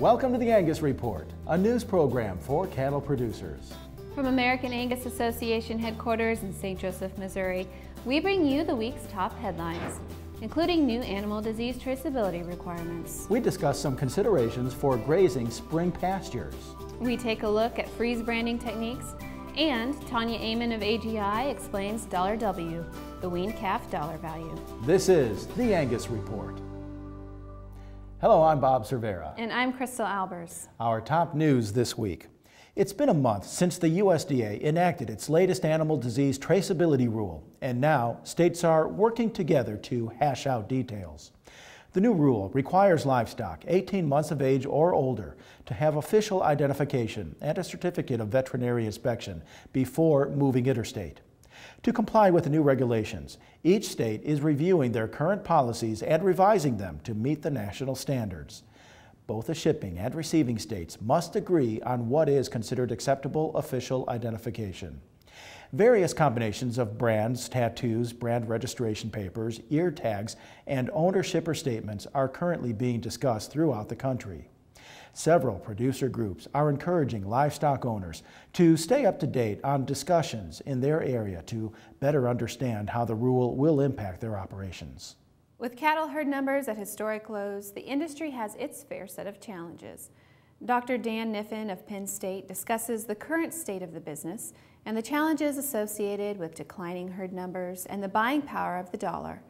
Welcome to the Angus Report, a news program for cattle producers. From American Angus Association headquarters in St. Joseph, Missouri, we bring you the week's top headlines, including new animal disease traceability requirements. We discuss some considerations for grazing spring pastures. We take a look at freeze branding techniques, and Tanya Amon of AGI explains $W, the weaned calf dollar value. This is the Angus Report. Hello, I'm Bob Cervera. And I'm Crystal Albers. Our top news this week. It's been a month since the USDA enacted its latest animal disease traceability rule, and now states are working together to hash out details. The new rule requires livestock 18 months of age or older to have official identification and a certificate of veterinary inspection before moving interstate. To comply with the new regulations, each state is reviewing their current policies and revising them to meet the national standards. Both the shipping and receiving states must agree on what is considered acceptable official identification. Various combinations of brands, tattoos, brand registration papers, ear tags, and owner-shipper statements are currently being discussed throughout the country. Several producer groups are encouraging livestock owners to stay up to date on discussions in their area to better understand how the rule will impact their operations. With cattle herd numbers at historic lows, the industry has its fair set of challenges. Dr. Dan Niffen of Penn State discusses the current state of the business and the challenges associated with declining herd numbers and the buying power of the dollar,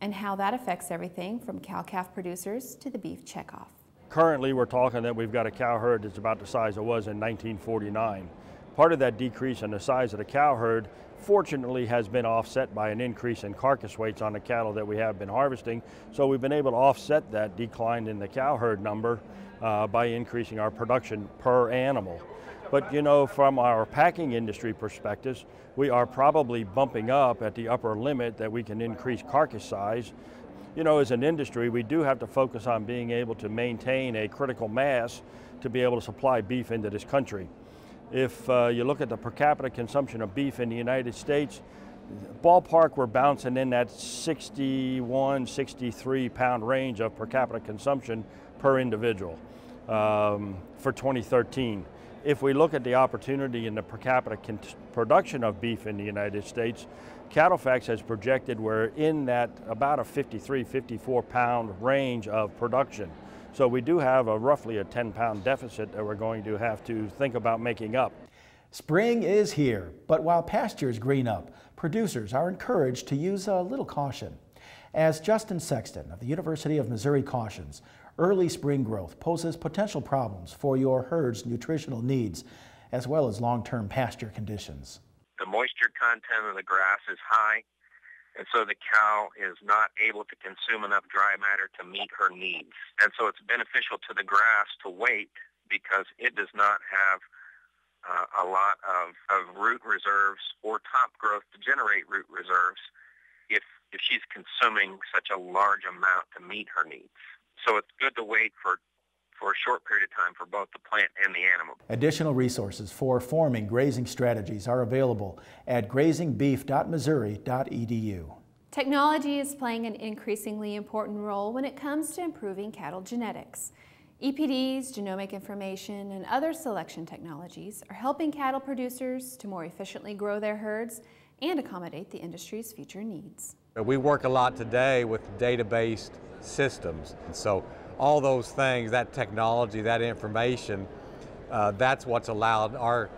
and how that affects everything from cow-calf producers to the beef checkoff. Currently, we're talking that we've got a cow herd that's about the size it was in 1949. Part of that decrease in the size of the cow herd, fortunately, has been offset by an increase in carcass weights on the cattle that we have been harvesting. So we've been able to offset that decline in the cow herd number by increasing our production per animal. But you know, from our packing industry perspectives, we are probably bumping up at the upper limit that we can increase carcass size. You know, as an industry, we do have to focus on being able to maintain a critical mass to be able to supply beef into this country. If you look at the per capita consumption of beef in the United States, ballpark, we're bouncing in that 61, 63 pound range of per capita consumption per individual for 2013. If we look at the opportunity in the per capita production of beef in the United States, CattleFax has projected we're in that about a 53, 54 pound range of production. So we do have roughly a 10-pound deficit that we're going to have to think about making up. Spring is here, but while pastures green up, producers are encouraged to use a little caution. As Justin Sexton of the University of Missouri cautions, early spring growth poses potential problems for your herd's nutritional needs, as well as long-term pasture conditions. The moisture content of the grass is high, and so the cow is not able to consume enough dry matter to meet her needs. And so it's beneficial to the grass to wait because it does not have a lot of root reserves or top growth to generate root reserves if she's consuming such a large amount to meet her needs. So it's good to wait for a short period of time for both the plant and the animal. Additional resources for forming grazing strategies are available at grazingbeef.missouri.edu. Technology is playing an increasingly important role when it comes to improving cattle genetics. EPDs, genomic information, and other selection technologies are helping cattle producers to more efficiently grow their herds and accommodate the industry's future needs. We work a lot today with data-based systems, and so all those things, that technology, that information, that's what's allowed our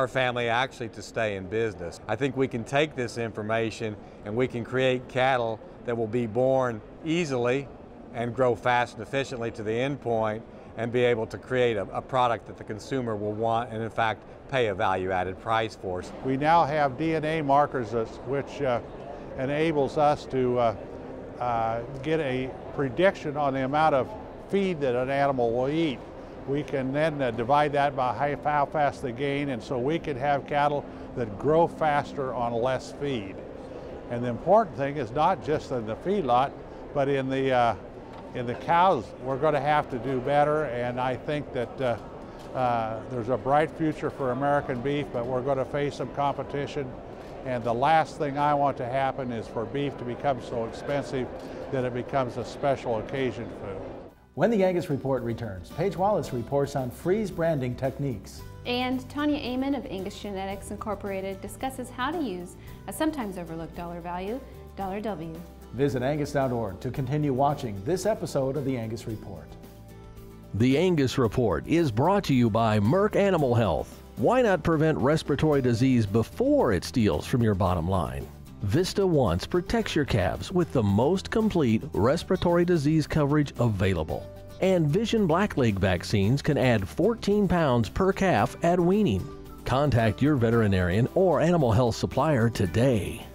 family actually to stay in business. I think we can take this information and we can create cattle that will be born easily and grow fast and efficiently to the end point and be able to create a product that the consumer will want and in fact pay a value-added price for. We now have DNA markers which enables us to get a prediction on the amount of feed that an animal will eat. We can then divide that by how fast they gain, and so we can have cattle that grow faster on less feed. And the important thing is not just in the feedlot, but in the cows. We're going to have to do better, and I think that there's a bright future for American beef, but we're going to face some competition. And the last thing I want to happen is for beef to become so expensive that it becomes a special occasion food. When the Angus Report returns, Paige Wallace reports on freeze branding techniques. And Tanya Amon of Angus Genetics Incorporated discusses how to use a sometimes overlooked dollar value, $W. Visit Angus.org to continue watching this episode of the Angus Report. The Angus Report is brought to you by Merck Animal Health. Why not prevent respiratory disease before it steals from your bottom line? Vista Once protects your calves with the most complete respiratory disease coverage available. And Vision Blackleg vaccines can add 14 pounds per calf at weaning. Contact your veterinarian or animal health supplier today.